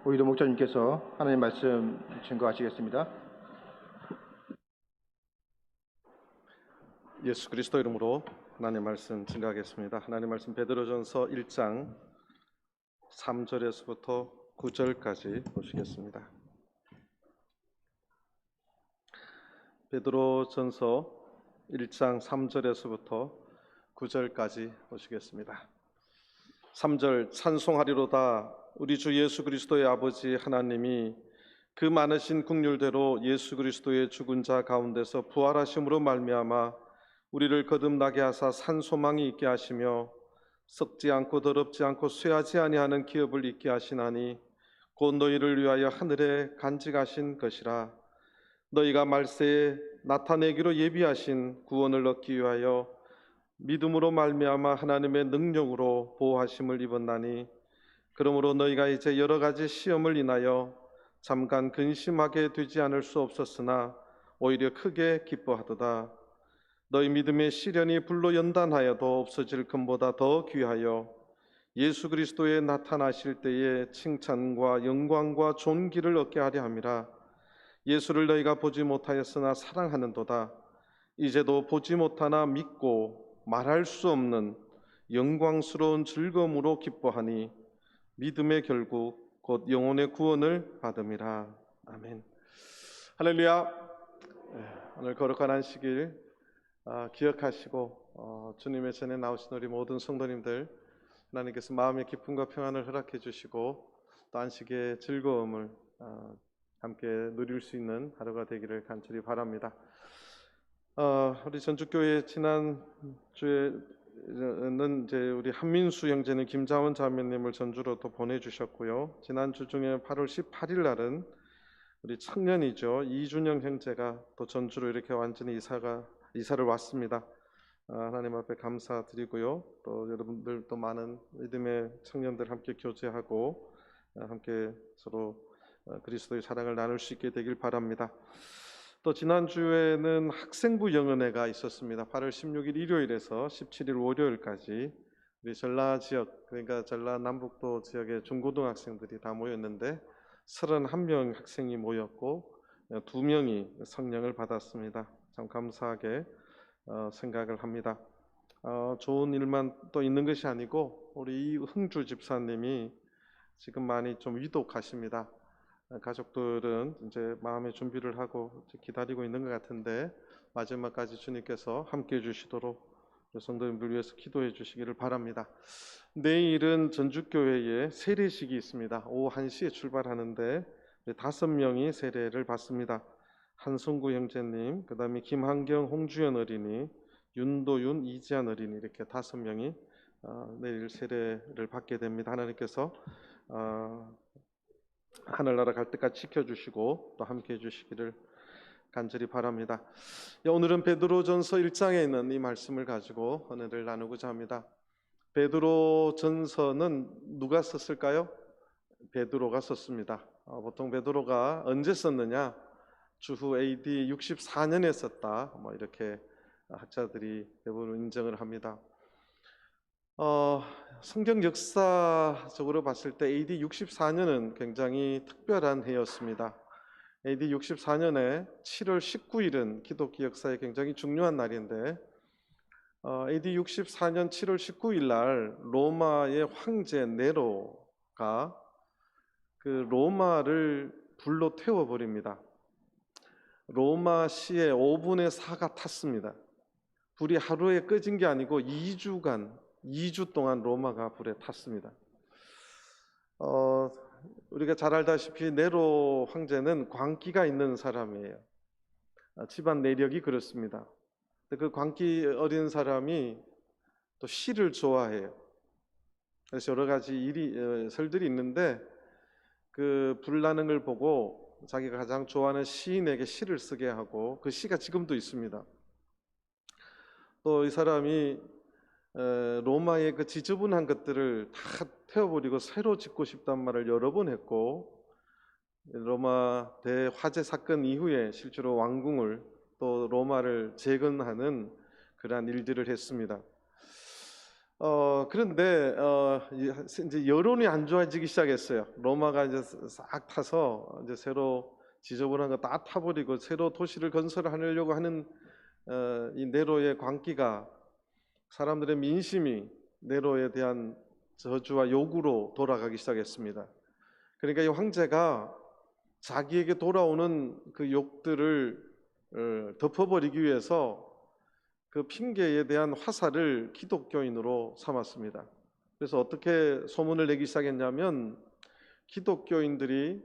오히려 목사님께서 하나님 말씀 증거하시겠습니다. 예수 그리스도 이름으로 하나님 말씀 증거하겠습니다. 하나님 말씀 베드로전서 1장 3절에서부터 9절까지 보시겠습니다. 베드로전서 1장 3절에서부터 9절까지 보시겠습니다. 3절 찬송하리로다. 우리 주 예수 그리스도의 아버지 하나님이 그 많으신 긍휼대로 예수 그리스도의 죽은 자 가운데서 부활하심으로 말미암아 우리를 거듭나게 하사 산 소망이 있게 하시며 썩지 않고 더럽지 않고 쇠하지 아니하는 기업을 있게 하시나니 곧 너희를 위하여 하늘에 간직하신 것이라. 너희가 말세에 나타내기로 예비하신 구원을 얻기 위하여 믿음으로 말미암아 하나님의 능력으로 보호하심을 입었나니 그러므로 너희가 이제 여러 가지 시험을 인하여 잠깐 근심하게 되지 않을 수 없었으나 오히려 크게 기뻐하도다. 너희 믿음의 시련이 불로 연단하여도 없어질 금보다 더 귀하여 예수 그리스도에 나타나실 때에 칭찬과 영광과 존귀를 얻게 하려 함이라. 예수를 너희가 보지 못하였으나 사랑하는도다. 이제도 보지 못하나 믿고 말할 수 없는 영광스러운 즐거움으로 기뻐하니 믿음의 결국 곧 영혼의 구원을 받음이라. 아멘. 할렐루야. 오늘 거룩한 안식일 기억하시고 주님의 전에 나오신 우리 모든 성도님들, 하나님께서 마음의 기쁨과 평안을 허락해 주시고 또 안식의 즐거움을 함께 누릴 수 있는 하루가 되기를 간절히 바랍니다. 우리 전주교회 지난 주에는 이제 우리 한민수 형제는 김자원 자매님을 전주로 또 보내주셨고요. 지난 주 중에 8월 18일 날은 우리 청년이죠, 이준영 형제가 또 전주로 이렇게 완전히 이사를 왔습니다. 하나님 앞에 감사드리고요. 또 여러분들 또 많은 믿음의 청년들 함께 교제하고 함께 서로 그리스도의 사랑을 나눌 수 있게 되길 바랍니다. 또 지난주에는 학생부 영은회가 있었습니다. 8월 16일 일요일에서 17일 월요일까지 우리 전라 지역, 그러니까 전라 남북도 지역의 중고등학생들이 다 모였는데 31명 학생이 모였고 2명이 성령을 받았습니다. 참 감사하게 생각을 합니다. 좋은 일만 또 있는 것이 아니고 우리 이흥주 집사님이 지금 많이 좀 위독하십니다. 가족들은 이제 마음의 준비를 하고 기다리고 있는 것 같은데 마지막까지 주님께서 함께해 주시도록 성도님들 위해서 기도해 주시기를 바랍니다. 내일은 전주교회에 세례식이 있습니다. 오후 1시에 출발하는데 5명이 세례를 받습니다. 한성구 형제님, 그 다음에 김한경, 홍주연 어린이, 윤도윤, 이지한 어린이, 이렇게 5명이 내일 세례를 받게 됩니다. 하나님께서 하늘나라 갈 때까지 지켜주시고 또 함께해 주시기를 간절히 바랍니다. 오늘은 베드로전서 1장에 있는 이 말씀을 가지고 은혜를 나누고자 합니다. 베드로전서는 누가 썼을까요? 베드로가 썼습니다. 보통 베드로가 언제 썼느냐? 주후 AD 64년에 썼다. 이렇게 학자들이 대부분 인정을 합니다. 성경 역사적으로 봤을 때 AD 64년은 굉장히 특별한 해였습니다. AD 64년에 7월 19일은 기독교 역사에 굉장히 중요한 날인데 AD 64년 7월 19일 날 로마의 황제 네로가 그 로마를 불로 태워버립니다. 로마시에 5분의 4가 탔습니다. 불이 하루에 꺼진 게 아니고 2주 동안 로마가 불에 탔습니다. 우리가 잘 알다시피 네로 황제는 광기가 있는 사람이에요. 집안 내력이 그렇습니다. 그 광기 어린 사람이 또 시를 좋아해요. 그래서 여러 가지 설들이 있는데 그 불나는 걸 보고 자기가 가장 좋아하는 시인에게 시를 쓰게 하고 그 시가 지금도 있습니다. 또 이 사람이 로마의 그 지저분한 것들을 다 태워버리고 새로 짓고 싶단 말을 여러 번 했고, 로마 대화재 사건 이후에 실제로 왕궁을 또 로마를 재건하는 그러한 일들을 했습니다. 그런데 이제 여론이 안 좋아지기 시작했어요. 로마가 이제 싹 타서 이제 새로 지저분한 거 다 타버리고 새로 도시를 건설하려고 하는 이 네로의 광기가 사람들의 민심이 네로에 대한 저주와 요구로 돌아가기 시작했습니다. 그러니까 이 황제가 자기에게 돌아오는 그 욕들을 덮어버리기 위해서 그 핑계에 대한 화살을 기독교인으로 삼았습니다. 그래서 어떻게 소문을 내기 시작했냐면 기독교인들이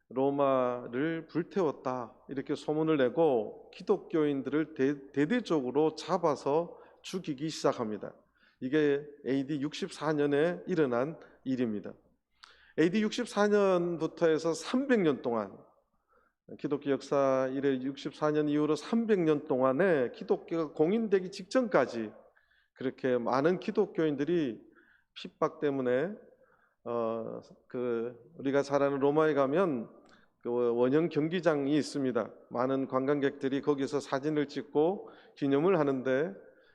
로마를 불태웠다 이렇게 소문을 내고 기독교인들을 대대적으로 잡아서 죽이기 시작합니다. 이게 AD 64년에 일어난 일입니다. AD 64년부터 해서 300년 동안 기독교 역사 이래 64년 이후로 300년 동안에 기독교가 공인되기 직전까지 그렇게 많은 기독교인들이 핍박 때문에 우리가 잘 아는 로마에 가면 그 원형 경기장이 있습니다. 많은 관광객들이 거기서 사진을 찍고 기념을 하는데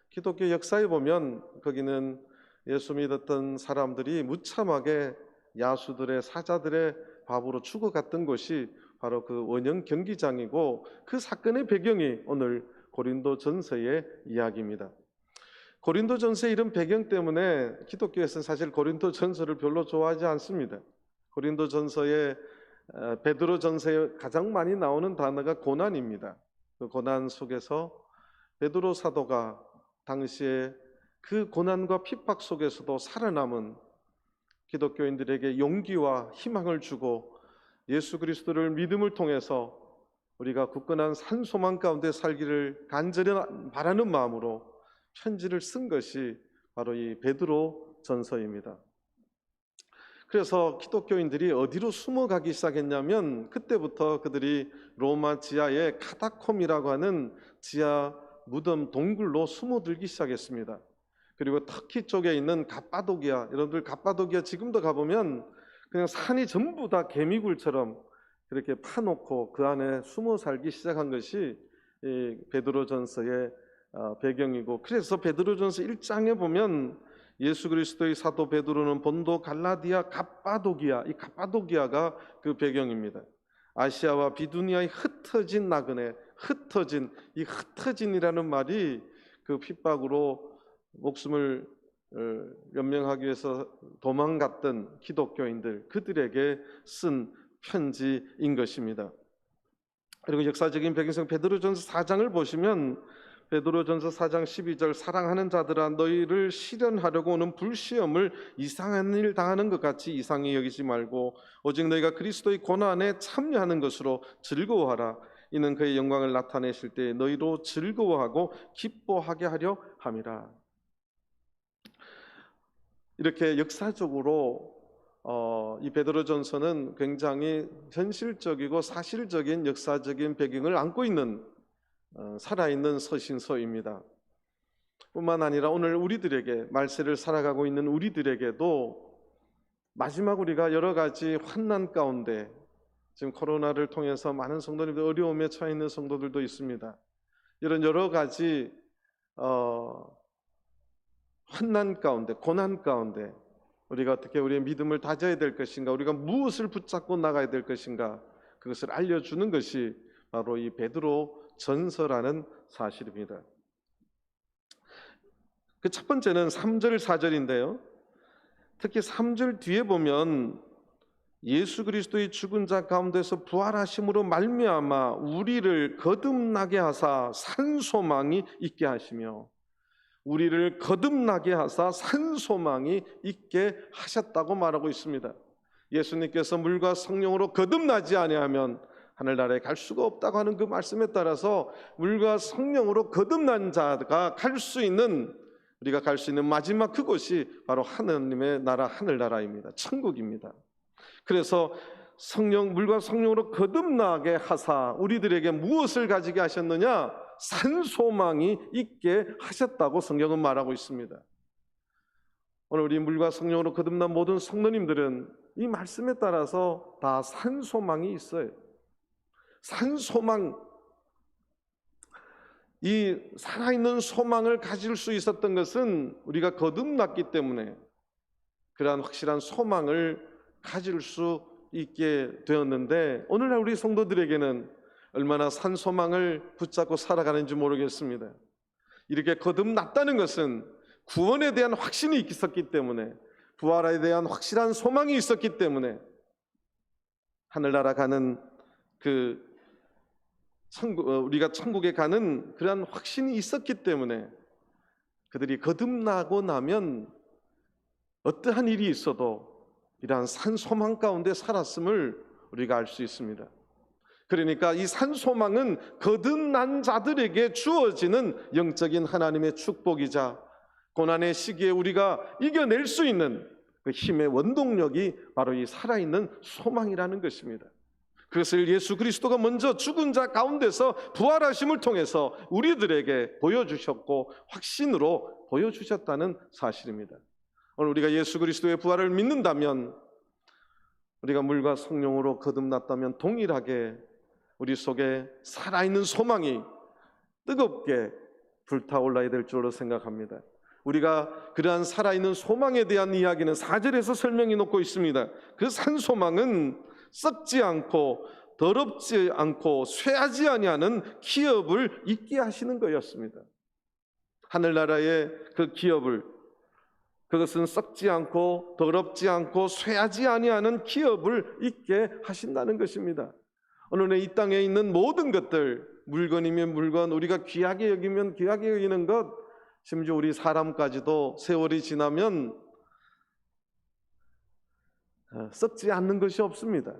기독교 역사에 보면 거기는 예수 믿었던 사람들이 무참하게 야수들의 사자들의 밥으로 죽어갔던 곳이 바로 그 원형 경기장이고 그 사건의 배경이 오늘 고린도전서의 이야기입니다. 고린도전서의 이런 배경 때문에 기독교에서는 사실 고린도전서를 별로 좋아하지 않습니다. 고린도전서에 베드로전서에 가장 많이 나오는 단어가 고난입니다. 그 고난 속에서 베드로 사도가 당시에 그 고난과 핍박 속에서도 살아남은 기독교인들에게 용기와 희망을 주고 예수 그리스도를 믿음을 통해서 우리가 굳건한 산소망 가운데 살기를 간절히 바라는 마음으로 편지를 쓴 것이 바로 이 베드로 전서입니다. 그래서 기독교인들이 어디로 숨어가기 시작했냐면 그때부터 그들이 로마 지하의 카타콤이라고 하는 지하 무덤 동굴로 숨어들기 시작했습니다. 그리고 터키 쪽에 있는 갑바도기아, 여러분들 갑바도기아 지금도 가보면 그냥 산이 전부 다 개미굴처럼 그렇게 파놓고 그 안에 숨어 살기 시작한 것이 이 베드로전서의 배경이고, 그래서 베드로전서 1장에 보면 예수 그리스도의 사도 베드로는 본도, 갈라디아, 갑바도기아, 이 갑바도기아가 그 배경입니다. 아시아와 비두니아의 흩어진 나그네, 이 흩어진이라는 말이 그 핍박으로 목숨을 연명하기 위해서 도망갔던 기독교인들, 그들에게 쓴 편지인 것입니다. 그리고 역사적인 배경상 베드로전서 4장을 보시면 베드로전서 4장 12절 사랑하는 자들아 너희를 시련하려고 오는 불시험을 이상한 일 당하는 것 같이 이상히 여기지 말고 오직 너희가 그리스도의 고난에 참여하는 것으로 즐거워하라. 이는 그의 영광을 나타내실 때 너희로 즐거워하고 기뻐하게 하려 함이라. 이렇게 역사적으로 이 베드로전서는 굉장히 현실적이고 사실적인 역사적인 배경을 안고 있는 살아있는 서신서입니다. 뿐만 아니라 오늘 우리들에게, 말세를 살아가고 있는 우리들에게도 마지막 우리가 여러 가지 환난 가운데, 지금 코로나를 통해서 많은 성도님들 어려움에 처해 있는 성도들도 있습니다. 이런 여러 가지 환난 가운데, 고난 가운데 우리가 어떻게 우리의 믿음을 다져야 될 것인가, 우리가 무엇을 붙잡고 나가야 될 것인가, 그것을 알려주는 것이 바로 이 베드로 전서라는 사실입니다. 그 첫 번째는 3절 4절인데요. 특히 3절 뒤에 보면 예수 그리스도의 죽은 자 가운데서 부활하심으로 말미암아 우리를 거듭나게 하사 산소망이 있게 하시며, 우리를 거듭나게 하사 산소망이 있게 하셨다고 말하고 있습니다. 예수님께서 물과 성령으로 거듭나지 아니하면 하늘나라에 갈 수가 없다고 하는 그 말씀에 따라서 물과 성령으로 거듭난 자가 갈 수 있는, 우리가 갈 수 있는 마지막 그곳이 바로 하나님의 나라, 하늘나라입니다. 천국입니다. 그래서 물과 성령으로 거듭나게 하사 우리들에게 무엇을 가지게 하셨느냐? 산소망이 있게 하셨다고 성경은 말하고 있습니다. 오늘 우리 물과 성령으로 거듭난 모든 성도님들은 이 말씀에 따라서 다 산소망이 있어요. 산소망. 이 살아있는 소망을 가질 수 있었던 것은 우리가 거듭났기 때문에 그러한 확실한 소망을 가질 수 있게 되었는데, 오늘날 우리 성도들에게는 얼마나 산 소망을 붙잡고 살아가는지 모르겠습니다. 이렇게 거듭났다는 것은 구원에 대한 확신이 있었기 때문에, 부활에 대한 확실한 소망이 있었기 때문에, 하늘나라 가는 우리가 천국에 가는 그러한 확신이 있었기 때문에 그들이 거듭나고 나면 어떠한 일이 있어도 이러한 산 소망 가운데 살았음을 우리가 알 수 있습니다. 그러니까 이 산 소망은 거듭난 자들에게 주어지는 영적인 하나님의 축복이자 고난의 시기에 우리가 이겨낼 수 있는 그 힘의 원동력이 바로 이 살아있는 소망이라는 것입니다. 그것을 예수 그리스도가 먼저 죽은 자 가운데서 부활하심을 통해서 우리들에게 보여주셨고 확신으로 보여주셨다는 사실입니다. 오늘 우리가 예수 그리스도의 부활을 믿는다면, 우리가 물과 성령으로 거듭났다면 동일하게 우리 속에 살아있는 소망이 뜨겁게 불타올라야 될 줄로 생각합니다. 우리가 그러한 살아있는 소망에 대한 이야기는 4절에서 설명해 놓고 있습니다. 그 산 소망은 썩지 않고 더럽지 않고 쇠하지 아니하는 기업을 있게 하시는 거였습니다. 하늘나라의 그 기업을, 그것은 썩지 않고 더럽지 않고 쇠하지 아니하는 기업을 있게 하신다는 것입니다. 오늘 이 땅에 있는 모든 것들, 물건이면 물건, 우리가 귀하게 여기면 귀하게 여기는 것, 심지어 우리 사람까지도 세월이 지나면 썩지 않는 것이 없습니다.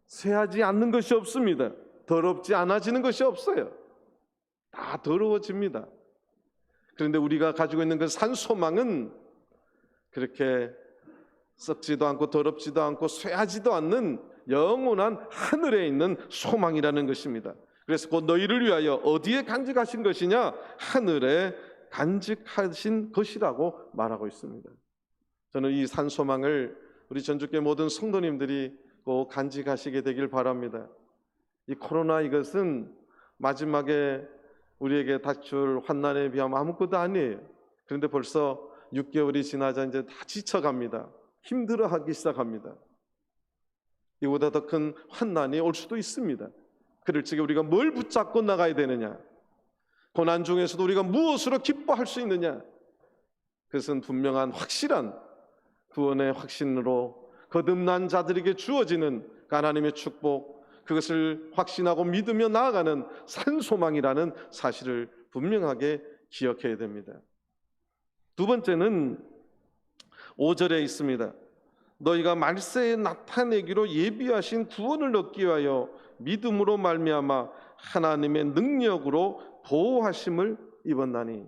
쇠하지 않는 것이 없습니다. 더럽지 않아지는 것이 없어요. 다 더러워집니다. 그런데 우리가 가지고 있는 그 산 소망은 그렇게 썩지도 않고 더럽지도 않고 쇠하지도 않는 영원한 하늘에 있는 소망이라는 것입니다. 그래서 곧 너희를 위하여 어디에 간직하신 것이냐? 하늘에 간직하신 것이라고 말하고 있습니다. 저는 이 산 소망을 우리 전주교회 모든 성도님들이 꼭 간직하시게 되길 바랍니다. 이 코로나, 이것은 마지막에 우리에게 닥칠 환난에 비하면 아무것도 아니에요. 그런데 벌써 6개월이 지나자 이제 다 지쳐갑니다. 힘들어하기 시작합니다. 이보다 더 큰 환난이 올 수도 있습니다. 그럴 적에 우리가 뭘 붙잡고 나가야 되느냐? 고난 중에서도 우리가 무엇으로 기뻐할 수 있느냐? 그것은 분명한 확실한 구원의 확신으로 거듭난 자들에게 주어지는 하나님의 축복, 그것을 확신하고 믿으며 나아가는 산소망이라는 사실을 분명하게 기억해야 됩니다. 두 번째는 5절에 있습니다. 너희가 말세에 나타내기로 예비하신 구원을 얻기 위하여 믿음으로 말미암아 하나님의 능력으로 보호하심을 입었나니,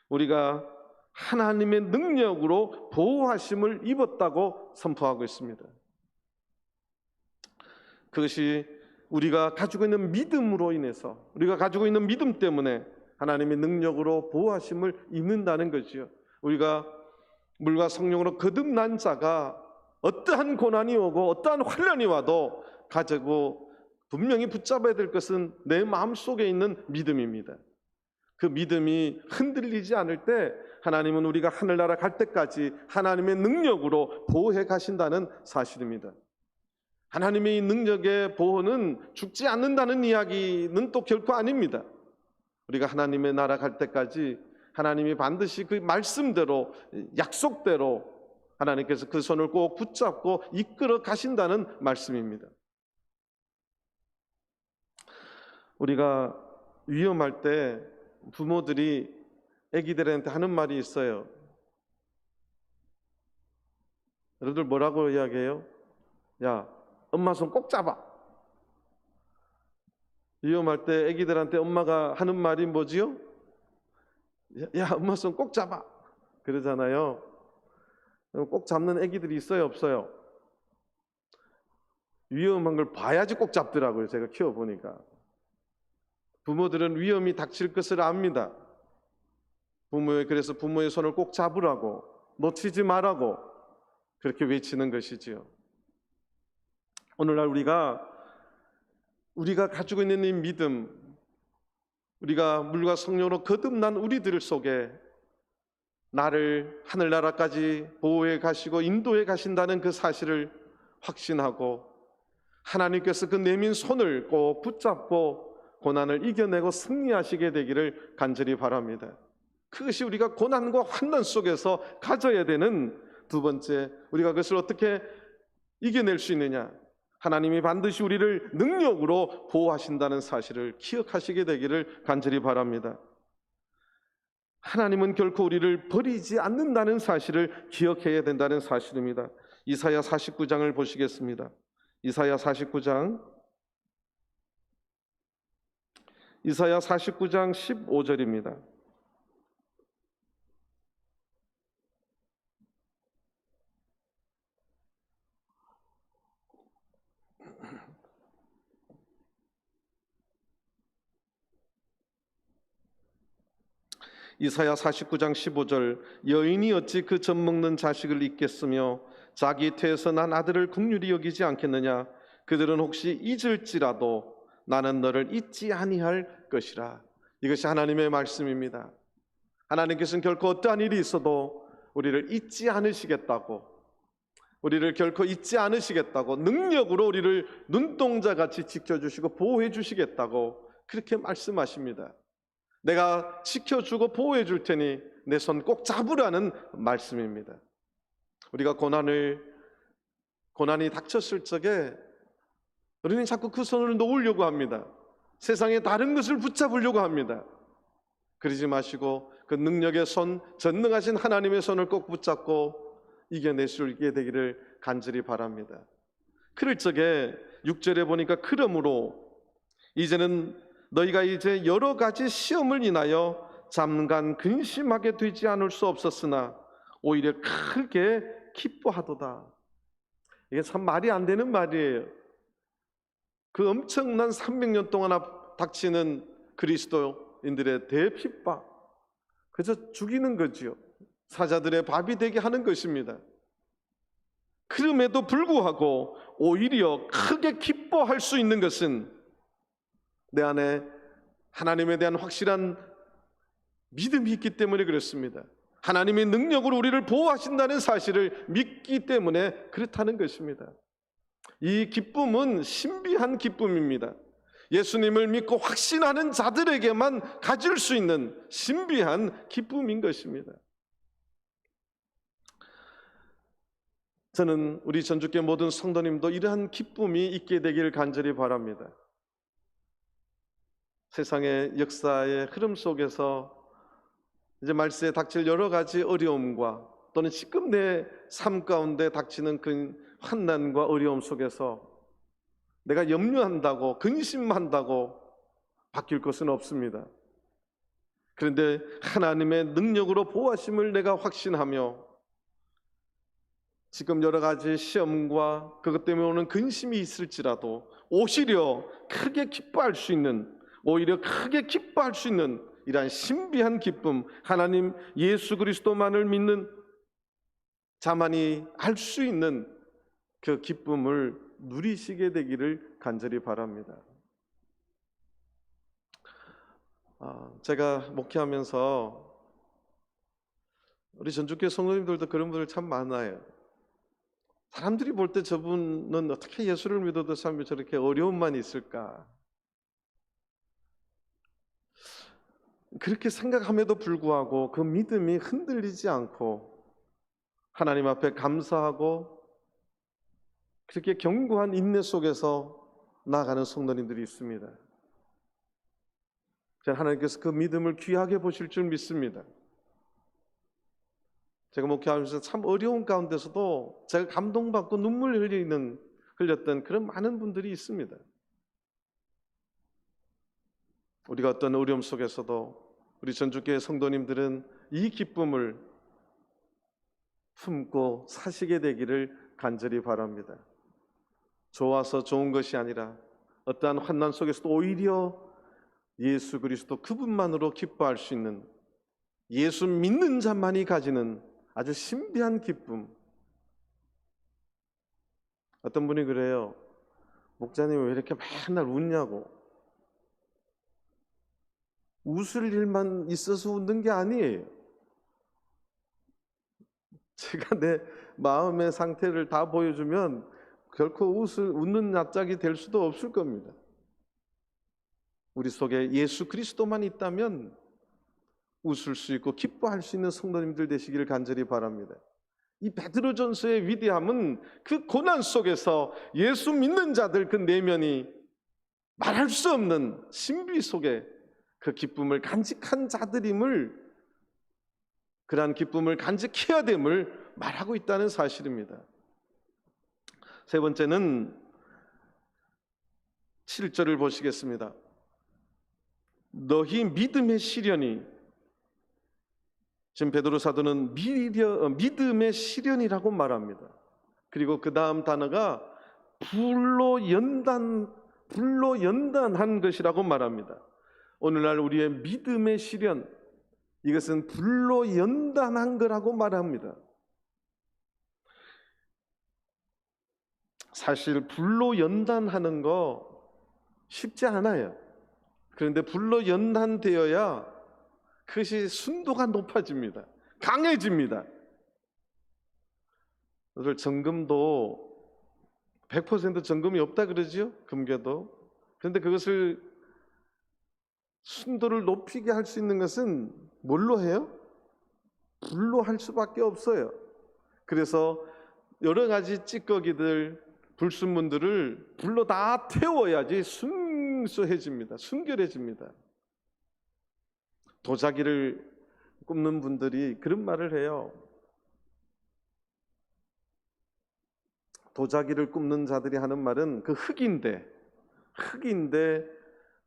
우리가 하나님의 능력으로 보호하심을 입었다고 선포하고 있습니다. 그것이 우리가 가지고 있는 믿음으로 인해서, 우리가 가지고 있는 믿음 때문에 하나님의 능력으로 보호하심을 입는다는 거지요. 우리가 물과 성령으로 거듭난 자가 어떠한 고난이 오고 어떠한 환난이 와도 가지고 분명히 붙잡아야 될 것은 내 마음속에 있는 믿음입니다. 그 믿음이 흔들리지 않을 때 하나님은 우리가 하늘나라 갈 때까지 하나님의 능력으로 보호해 가신다는 사실입니다. 하나님의 이 능력의 보호는 죽지 않는다는 이야기는 또 결코 아닙니다. 우리가 하나님의 나라 갈 때까지 하나님이 반드시 그 말씀대로, 약속대로 하나님께서 그 손을 꼭 붙잡고 이끌어 가신다는 말씀입니다. 우리가 위험할 때 부모들이 아기들한테 하는 말이 있어요. 여러분들 뭐라고 이야기해요? 야, 엄마 손 꼭 잡아. 위험할 때 아기들한테 엄마가 하는 말이 뭐지요? 야, 엄마 손 꼭 잡아. 그러잖아요. 꼭 잡는 아기들이 있어요, 없어요? 위험한 걸 봐야지 꼭 잡더라고요. 제가 키워보니까. 부모들은 위험이 닥칠 것을 압니다. 그래서 부모의 손을 꼭 잡으라고, 놓치지 말라고 그렇게 외치는 것이지요. 오늘날 우리가 가지고 있는 이 믿음, 우리가 물과 성령으로 거듭난 우리들 속에 나를 하늘나라까지 보호해 가시고 인도해 가신다는 그 사실을 확신하고 하나님께서 그 내민 손을 꼭 붙잡고 고난을 이겨내고 승리하시게 되기를 간절히 바랍니다. 그것이 우리가 고난과 환난 속에서 가져야 되는 두 번째, 우리가 그것을 어떻게 이겨낼 수 있느냐, 하나님이 반드시 우리를 능력으로 보호하신다는 사실을 기억하시게 되기를 간절히 바랍니다. 하나님은 결코 우리를 버리지 않는다는 사실을 기억해야 된다는 사실입니다. 이사야 49장을 보시겠습니다. 이사야 49장 15절입니다. 이사야 49장 15절, 여인이 어찌 그 젖 먹는 자식을 잊겠으며 자기 태에서 난 아들을 긍휼히 여기지 않겠느냐. 그들은 혹시 잊을지라도 나는 너를 잊지 아니할 것이라. 이것이 하나님의 말씀입니다. 하나님께서는 결코 어떠한 일이 있어도 우리를 잊지 않으시겠다고, 우리를 결코 잊지 않으시겠다고, 능력으로 우리를 눈동자같이 지켜주시고 보호해 주시겠다고 그렇게 말씀하십니다. 내가 지켜주고 보호해 줄 테니 내 손 꼭 잡으라는 말씀입니다. 우리가 고난이 닥쳤을 적에 우리는 자꾸 그 손을 놓으려고 합니다. 세상에 다른 것을 붙잡으려고 합니다. 그러지 마시고 그 능력의 손, 전능하신 하나님의 손을 꼭 붙잡고 이겨낼 수 있게 되기를 간절히 바랍니다. 그럴 적에 6절에 보니까 그러므로 이제는 너희가 이제 여러 가지 시험을 인하여 잠깐 근심하게 되지 않을 수 없었으나 오히려 크게 기뻐하도다. 이게 참 말이 안 되는 말이에요. 그 엄청난 300년 동안 닥치는 그리스도인들의 대핍박, 그저 죽이는 거지요. 사자들의 밥이 되게 하는 것입니다. 그럼에도 불구하고 오히려 크게 기뻐할 수 있는 것은 내 안에 하나님에 대한 확실한 믿음이 있기 때문에 그렇습니다. 하나님의 능력으로 우리를 보호하신다는 사실을 믿기 때문에 그렇다는 것입니다. 이 기쁨은 신비한 기쁨입니다. 예수님을 믿고 확신하는 자들에게만 가질 수 있는 신비한 기쁨인 것입니다. 저는 우리 전주교회 모든 성도님도 이러한 기쁨이 있게 되기를 간절히 바랍니다. 세상의 역사의 흐름 속에서 이제 말세에 닥칠 여러 가지 어려움과 또는 지금 내 삶 가운데 닥치는 그 환난과 어려움 속에서 내가 염려한다고 근심한다고 바뀔 것은 없습니다. 그런데 하나님의 능력으로 보호하심을 내가 확신하며 지금 여러 가지 시험과 그것 때문에 오는 근심이 있을지라도 오히려 크게 기뻐할 수 있는 이러한 신비한 기쁨, 하나님 예수 그리스도만을 믿는 자만이 알 수 있는 그 기쁨을 누리시게 되기를 간절히 바랍니다. 제가 목회하면서 우리 전주교회 성도님들도 그런 분들 참 많아요. 사람들이 볼 때 저분은 어떻게 예수를 믿어도 삶에 저렇게 어려움만 있을까? 그렇게 생각함에도 불구하고 그 믿음이 흔들리지 않고 하나님 앞에 감사하고 그렇게 견고한 인내 속에서 나아가는 성도님들이 있습니다. 하나님께서 그 믿음을 귀하게 보실 줄 믿습니다. 제가 목회하면서 참 어려운 가운데서도 제가 감동받고 눈물 흘렸던 그런 많은 분들이 있습니다. 우리가 어떤 어려움 속에서도 우리 전주교회 성도님들은 이 기쁨을 품고 사시게 되기를 간절히 바랍니다. 좋아서 좋은 것이 아니라 어떠한 환난 속에서도 오히려 예수 그리스도 그분만으로 기뻐할 수 있는, 예수 믿는 자만이 가지는 아주 신비한 기쁨. 어떤 분이 그래요. 목사님 왜 이렇게 맨날 웃냐고. 웃을 일만 있어서 웃는 게 아니에요. 제가 내 마음의 상태를 다 보여주면 결코 웃는 낯짝이 될 수도 없을 겁니다. 우리 속에 예수 그리스도만 있다면 웃을 수 있고 기뻐할 수 있는 성도님들 되시기를 간절히 바랍니다. 이 베드로전서의 위대함은 그 고난 속에서 예수 믿는 자들 그 내면이 말할 수 없는 신비 속에 그 기쁨을 간직한 자들임을, 그러한 기쁨을 간직해야 됨을 말하고 있다는 사실입니다. 세 번째는 7절을 보시겠습니다. 너희 믿음의 시련이, 지금 베드로 사도는 믿음의 시련이라고 말합니다. 그리고 그 다음 단어가 불로 연단한 것이라고 말합니다. 오늘날 우리의 믿음의 시련, 이것은 불로 연단한 거라고 말합니다. 사실 불로 연단하는 거 쉽지 않아요. 그런데 불로 연단되어야 그것이 순도가 높아집니다. 강해집니다. 오늘 정금도 100% 정금이 없다 그러죠? 금괴도. 그런데 그것을 순도를 높이게 할 수 있는 것은 뭘로 해요? 불로 할 수밖에 없어요. 그래서 여러 가지 찌꺼기들, 불순물들을 불로 다 태워야지 순수해집니다. 순결해집니다. 도자기를 굽는 분들이 그런 말을 해요. 도자기를 굽는 자들이 하는 말은 그 흙인데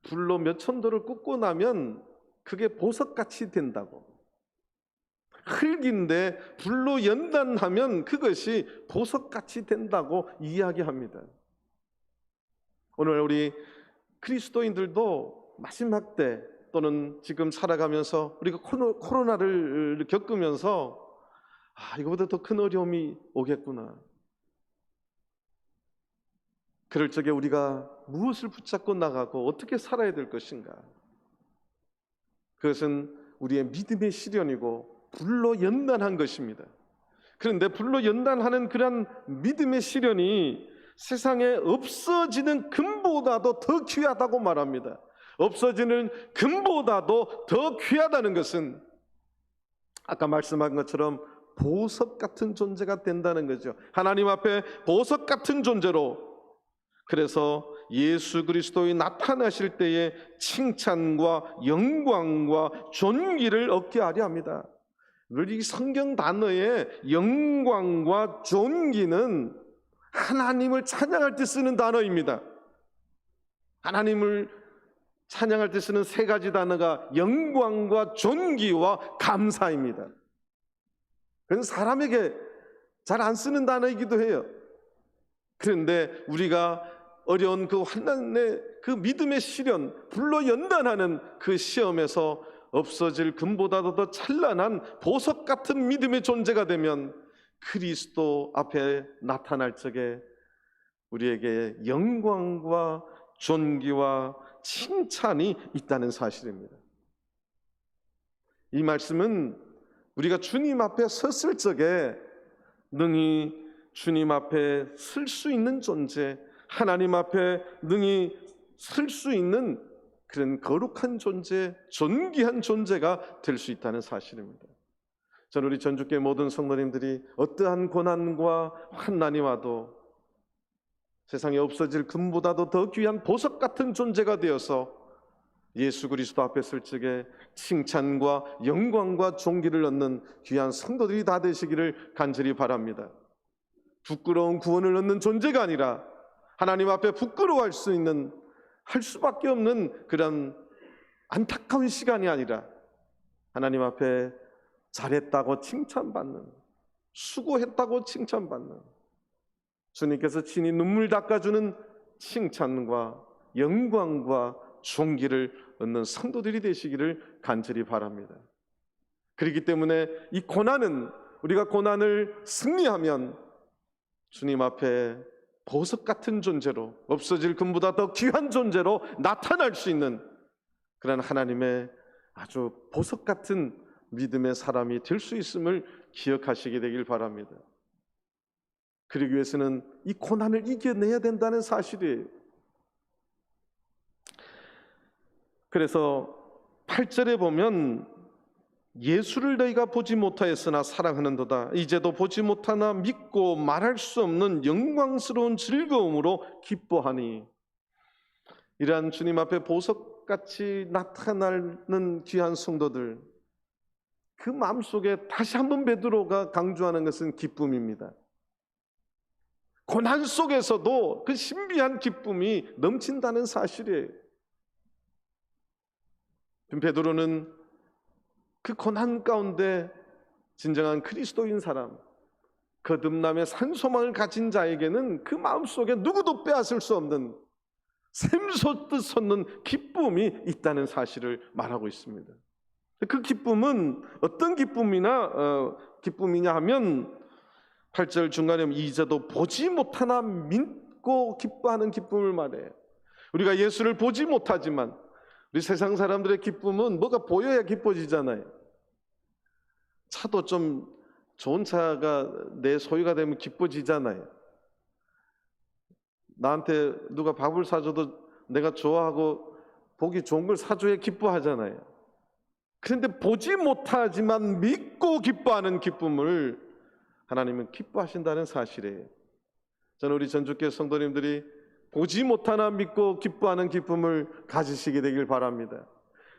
불로 몇 천도를 굽고 나면 그게 보석같이 된다고. 흙인데 불로 연단하면 그것이 보석같이 된다고 이야기합니다. 오늘 우리 그리스도인들도 마지막 때 또는 지금 살아가면서 우리가 코로나를 겪으면서 이거보다 더 큰 어려움이 오겠구나. 그럴 적에 우리가 무엇을 붙잡고 나가고 어떻게 살아야 될 것인가? 그것은 우리의 믿음의 시련이고 불로 연단한 것입니다. 그런데 불로 연단하는 그런 믿음의 시련이 세상에 없어지는 금보다도 더 귀하다고 말합니다. 없어지는 금보다도 더 귀하다는 것은 아까 말씀한 것처럼 보석 같은 존재가 된다는 거죠. 하나님 앞에 보석 같은 존재로, 그래서 예수 그리스도의 나타나실 때에 칭찬과 영광과 존귀를 얻게 하려 합니다. 이 성경 단어의 영광과 존귀는 하나님을 찬양할 때 쓰는 단어입니다. 하나님을 찬양할 때 쓰는 세 가지 단어가 영광과 존귀와 감사입니다. 그건 사람에게 잘 안 쓰는 단어이기도 해요. 그런데 우리가 어려운 그 환난의 그 믿음의 시련, 불로 연단하는 그 시험에서 없어질 금보다도 더 찬란한 보석 같은 믿음의 존재가 되면 그리스도 앞에 나타날 적에 우리에게 영광과 존귀와 칭찬이 있다는 사실입니다. 이 말씀은 우리가 주님 앞에 섰을 적에 능히 주님 앞에 설 수 있는 존재, 하나님 앞에 능히 설 수 있는 그런 거룩한 존재, 존귀한 존재가 될 수 있다는 사실입니다. 저는 우리 전주교회 모든 성도님들이 어떠한 고난과 환난이 와도 세상에 없어질 금보다도 더 귀한 보석 같은 존재가 되어서 예수 그리스도 앞에 설 적에 칭찬과 영광과 존귀를 얻는 귀한 성도들이 다 되시기를 간절히 바랍니다. 부끄러운 구원을 얻는 존재가 아니라 하나님 앞에 부끄러워할 수 있는, 할 수밖에 없는 그런 안타까운 시간이 아니라 하나님 앞에 잘했다고 칭찬받는, 수고했다고 칭찬받는, 주님께서 친히 눈물 닦아주는 칭찬과 영광과 존귀를 얻는 성도들이 되시기를 간절히 바랍니다. 그렇기 때문에 이 고난은, 우리가 고난을 승리하면 주님 앞에 보석 같은 존재로, 없어질 금보다 더 귀한 존재로 나타날 수 있는 그런 하나님의 아주 보석 같은 믿음의 사람이 될 수 있음을 기억하시게 되길 바랍니다. 그러기 위해서는 이 고난을 이겨내야 된다는 사실이에요. 그래서 8절에 보면 예수를 너희가 보지 못하였으나 사랑하는도다. 이제도 보지 못하나 믿고 말할 수 없는 영광스러운 즐거움으로 기뻐하니. 이러한 주님 앞에 보석같이 나타나는 귀한 성도들, 그 마음속에 다시 한번 베드로가 강조하는 것은 기쁨입니다. 고난 속에서도 그 신비한 기쁨이 넘친다는 사실이에요. 베드로는 그 고난 가운데 진정한 그리스도인 사람, 거듭남의 산소망을 가진 자에게는 그 마음속에 누구도 빼앗을 수 없는 샘솟듯 솟는 기쁨이 있다는 사실을 말하고 있습니다. 그 기쁨은 어떤 기쁨이냐 하면 8절 중간에 이제도 보지 못하나 믿고 기뻐하는 기쁨을 말해요. 우리가 예수를 보지 못하지만 우리 세상 사람들의 기쁨은 뭐가 보여야 기뻐지잖아요. 차도 좀 좋은 차가 내 소유가 되면 기뻐지잖아요. 나한테 누가 밥을 사줘도 내가 좋아하고 보기 좋은 걸 사줘야 기뻐하잖아요. 그런데 보지 못하지만 믿고 기뻐하는 기쁨을 하나님은 기뻐하신다는 사실이에요. 저는 우리 전주교회 성도님들이 보지 못하나 믿고 기뻐하는 기쁨을 가지시게 되길 바랍니다.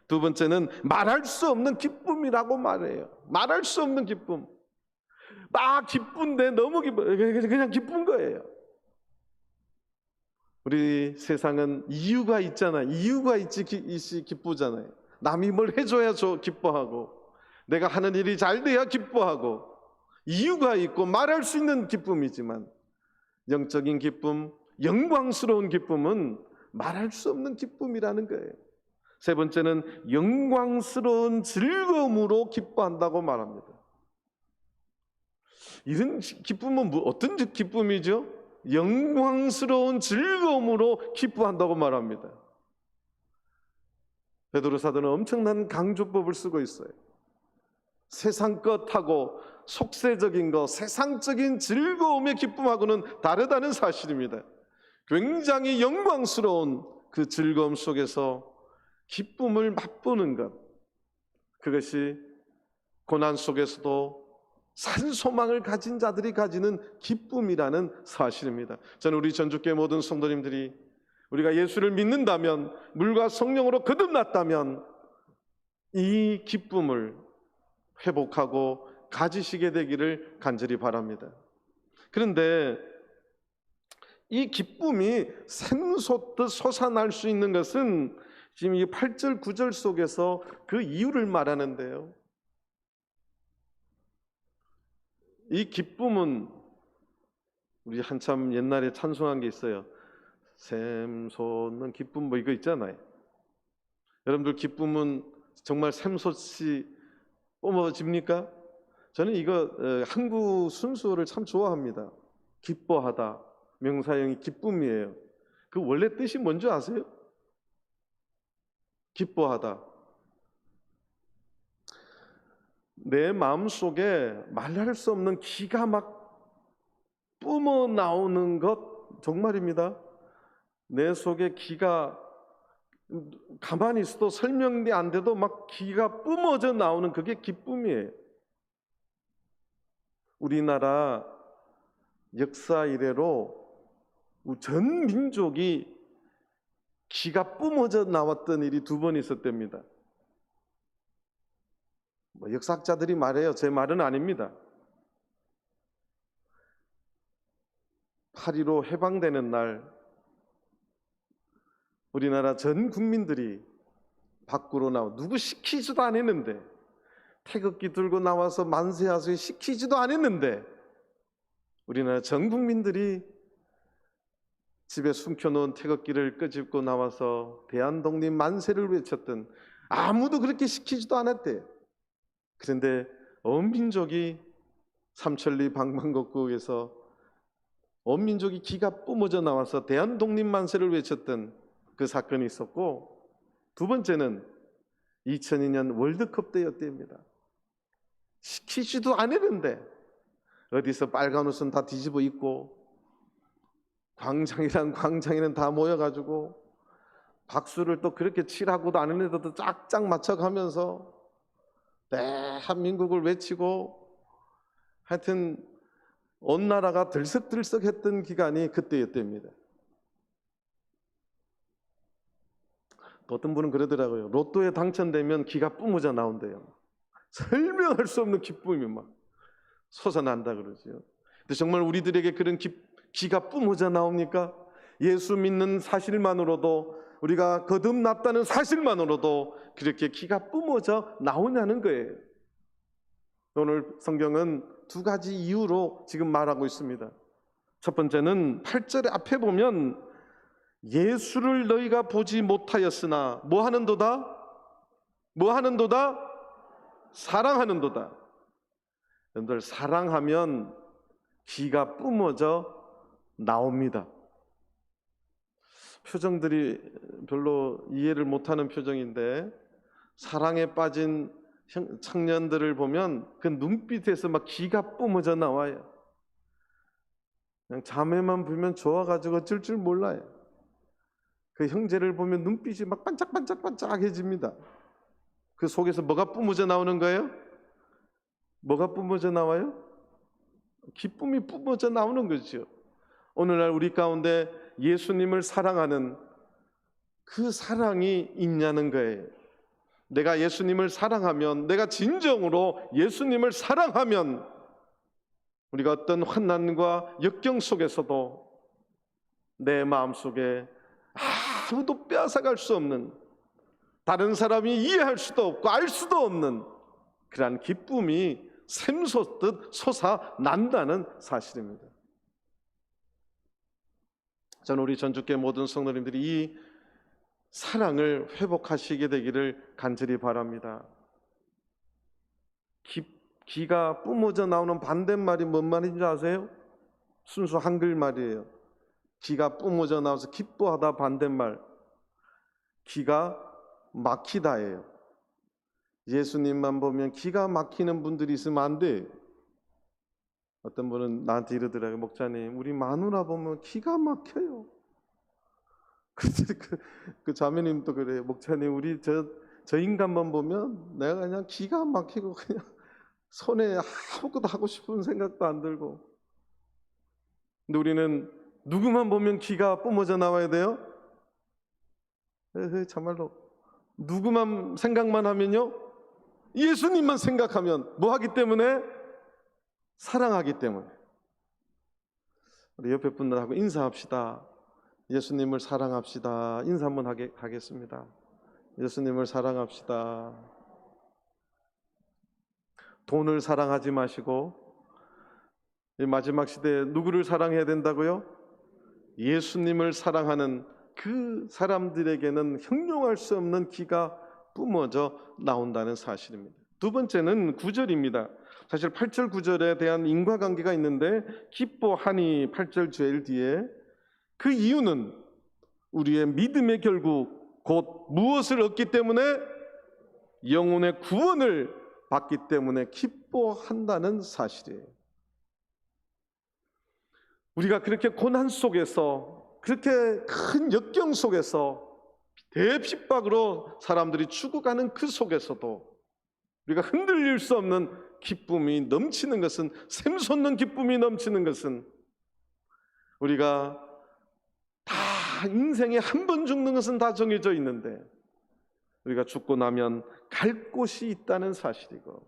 두 번째는 말할 수 없는 기쁨이라고 말해요. 말할 수 없는 기쁨. 막 기쁜데 너무 그냥 기쁜 거예요. 우리 세상은 이유가 있잖아요. 이유가 있지 기쁘잖아요. 남이 뭘 해줘야 기뻐하고, 내가 하는 일이 잘 돼야 기뻐하고, 이유가 있고 말할 수 있는 기쁨이지만 영적인 기쁨, 영광스러운 기쁨은 말할 수 없는 기쁨이라는 거예요. 세 번째는 영광스러운 즐거움으로 기뻐한다고 말합니다. 이런 기쁨은 어떤 기쁨이죠? 영광스러운 즐거움으로 기뻐한다고 말합니다. 베드로 사도는 엄청난 강조법을 쓰고 있어요. 세상 것하고 속세적인 것, 세상적인 즐거움의 기쁨하고는 다르다는 사실입니다. 굉장히 영광스러운 그 즐거움 속에서 기쁨을 맛보는 것, 그것이 고난 속에서도 산소망을 가진 자들이 가지는 기쁨이라는 사실입니다. 저는 우리 전주교회 모든 성도님들이 우리가 예수를 믿는다면, 물과 성령으로 거듭났다면 이 기쁨을 회복하고 가지시게 되기를 간절히 바랍니다. 그런데 이 기쁨이 샘솟듯 솟아날 수 있는 것은 지금 이 8절 9절 속에서 그 이유를 말하는데요, 이 기쁨은 우리 한참 옛날에 찬송한 게 있어요. 샘솟는 기쁨, 뭐 이거 있잖아요. 여러분들 기쁨은 정말 샘솟이 뿜어집니까? 저는 이거 한국 순수어를 참 좋아합니다. 기뻐하다, 명사형이 기쁨이에요. 그 원래 뜻이 뭔지 아세요? 기뻐하다. 내 마음속에 말할 수 없는 기가 막 뿜어 나오는 것, 정말입니다. 내 속에 기가 가만히 있어도 설명이 안 돼도 막 기가 뿜어져 나오는 그게 기쁨이에요. 우리나라 역사 이래로 전 민족이 기가 뿜어져 나왔던 일이 두 번 있었답니다. 역사학자들이 말해요. 제 말은 아닙니다. 8.15 해방되는 날 우리나라 전 국민들이 밖으로 나와, 누구 시키지도 않았는데, 태극기 들고 나와서 만세하세요 시키지도 않았는데 우리나라 전 국민들이 집에 숨겨놓은 태극기를 끄집고 나와서 대한독립 만세를 외쳤던, 아무도 그렇게 시키지도 않았대요. 그런데 온 민족이 삼천리 방방곡곡에서 온 민족이 기가 뿜어져 나와서 대한독립 만세를 외쳤던 그 사건이 있었고, 두 번째는 2002년 월드컵 때였답니다. 시키지도 않았는데 어디서 빨간 옷은 다 뒤집어 입고 광장에는 다 모여가지고 박수를 또 그렇게 칠하고도 않은데도 짝짝 맞춰가면서 대한민국을 외치고 하여튼 온 나라가 들썩들썩했던 기간이 그때였답니다. 어떤 분은 그러더라고요. 로또에 당첨되면 기가 뿜어져 나온대요. 설명할 수 없는 기쁨이 막 솟아난다 그러죠. 근데 정말 우리들에게 그런 기가 뿜어져 나옵니까? 예수 믿는 사실만으로도, 우리가 거듭났다는 사실만으로도 그렇게 기가 뿜어져 나오냐는 거예요. 오늘 성경은 두 가지 이유로 지금 말하고 있습니다. 첫 번째는 8절 앞에 보면 예수를 너희가 보지 못하였으나 뭐 하는도다? 뭐 하는도다? 사랑하는도다. 여러분들, 사랑하면 기가 뿜어져 나옵니다. 표정들이 별로 이해를 못하는 표정인데, 사랑에 빠진 청년들을 보면 그 눈빛에서 막 기가 뿜어져 나와요. 그냥 자매만 불면 좋아가지고 어쩔 줄 몰라요. 그 형제를 보면 눈빛이 막 반짝반짝반짝해집니다. 그 속에서 뭐가 뿜어져 나오는 거예요? 뭐가 뿜어져 나와요? 기쁨이 뿜어져 나오는 거죠. 오늘날 우리 가운데 예수님을 사랑하는 그 사랑이 있냐는 거예요. 내가 예수님을 사랑하면, 내가 진정으로 예수님을 사랑하면 우리가 어떤 환난과 역경 속에서도 내 마음속에 아무도 빼앗아갈 수 없는, 다른 사람이 이해할 수도 없고 알 수도 없는 그러한 기쁨이 샘솟듯 솟아난다는 사실입니다. 저는 우리 전주교회 모든 성도님들이 이 사랑을 회복하시게 되기를 간절히 바랍니다. 기가 뿜어져 나오는 반대말이 뭔 말인지 아세요? 순수 한글말이에요. 기가 뿜어져 나와서 기뻐하다 반대말, 기가 막히다예요. 예수님만 보면 기가 막히는 분들이 있으면 안 돼. 어떤 분은 나한테 이러더라고요. 목사님, 우리 마누라 보면 기가 막혀요. 그 자매님도 그래요. 목사님, 우리 저 인간만 보면 내가 그냥 기가 막히고 그냥 손에 아무것도 하고 싶은 생각도 안 들고. 근데 우리는 누구만 보면 기가 뿜어져 나와야 돼요? 참말로 누구만 생각만 하면요, 예수님만 생각하면 뭐 하기 때문에? 사랑하기 때문에. 우리 옆에 분들하고 인사합시다. 예수님을 사랑합시다. 인사 한번 하겠습니다. 예수님을 사랑합시다. 돈을 사랑하지 마시고, 이 마지막 시대에 누구를 사랑해야 된다고요? 예수님을 사랑하는 그 사람들에게는 형용할 수 없는 기가 뿜어져 나온다는 사실입니다. 두 번째는 9절입니다. 사실 8절 9절에 대한 인과관계가 있는데, 기뻐하니 8절 제일 뒤에, 그 이유는 우리의 믿음의 결국 곧 무엇을 얻기 때문에? 영혼의 구원을 받기 때문에 기뻐한다는 사실이에요. 우리가 그렇게 고난 속에서, 그렇게 큰 역경 속에서 대핍박으로 사람들이 죽어가는 그 속에서도 우리가 흔들릴 수 없는 기쁨이 넘치는 것은, 샘솟는 기쁨이 넘치는 것은, 우리가 다 인생에 한 번 죽는 것은 다 정해져 있는데 우리가 죽고 나면 갈 곳이 있다는 사실이고,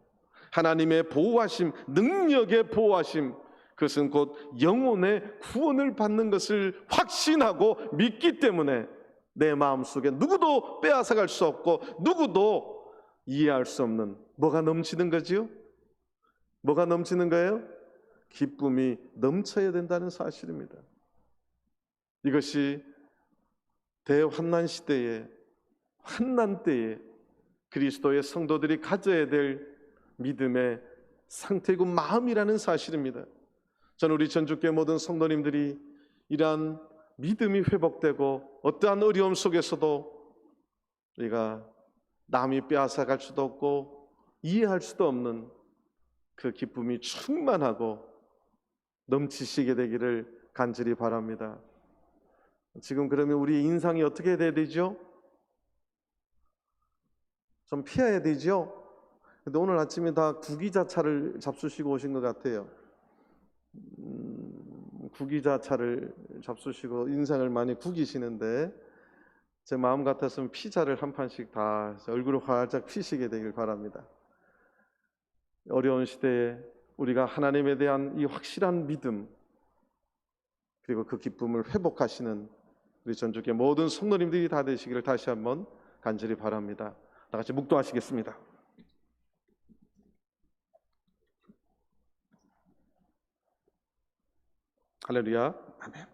하나님의 보호하심, 능력의 보호하심, 그것은 곧 영혼의 구원을 받는 것을 확신하고 믿기 때문에 내 마음속에 누구도 빼앗아갈 수 없고 누구도 이해할 수 없는 뭐가 넘치는 거지요? 뭐가 넘치는 거예요? 기쁨이 넘쳐야 된다는 사실입니다. 이것이 대환난 시대에, 환난 때에 그리스도의 성도들이 가져야 될 믿음의 상태이고 마음이라는 사실입니다. 저는 우리 전주교회 모든 성도님들이 이러한 믿음이 회복되고 어떠한 어려움 속에서도 우리가 남이 빼앗아갈 수도 없고 이해할 수도 없는 그 기쁨이 충만하고 넘치시게 되기를 간절히 바랍니다. 지금 그러면 우리 인상이 어떻게 돼야 되죠? 좀 피해야 되죠? 근데 오늘 아침에 다 구기자차를 잡수시고 오신 것 같아요. 구기자차를 잡수시고 인상을 많이 구기시는데 제 마음 같았으면 피자를 한 판씩 다 얼굴을 활짝 피시게 되길 바랍니다. 어려운 시대에 우리가 하나님에 대한 이 확실한 믿음 그리고 그 기쁨을 회복하시는 우리 전주교회 모든 성도님들이 다 되시기를 다시 한번 간절히 바랍니다. 다 같이 묵도하시겠습니다. 할렐루야. 아멘.